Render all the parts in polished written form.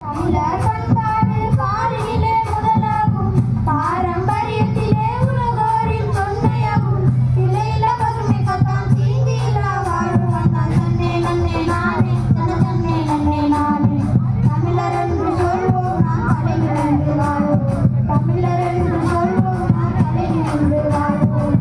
தமிழர் பண்பாடு பாரிலே முதலாகும் பாரம்பரியத்திலே உலகோரின் தொன்மையாகும் இலையில பசுமை கத்தான் தீந்தியிலா வாழ்வு வந்தான் தன்னே நன்னே நானே தன்னை நன்னே நானே தமிழர் என்று சொல்வோம் நாம் தலைநிமிர்ந்து வாழ்வோம் தமிழர் என்று சொல்வோம் நாம் தலைநிமிர்ந்து வாழ்வோம்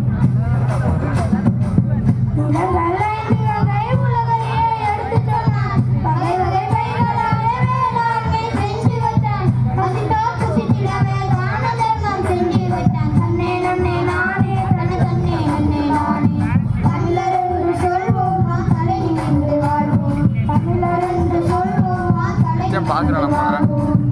நிலங்கள் ஐந்து வகை உலகையே எடுத்துச் சொன்னான் வகை வகை பைகளாலே வேளாண்மை செஞ்சு வைத்தான் பசித்தோர் புசித்திடவே தான தர்மம் செஞ்சு வைத்தான் தன்னே நன்னே நானே தன்னை நன்னே நானே தமிழர் என்று சொல்வோம் நாம் தலைநிமிர்ந்து வாழ்வோம் தமிழர் என்று சொல்வோம் நாம் தலைநிமிர்ந்து வாழ்வோம்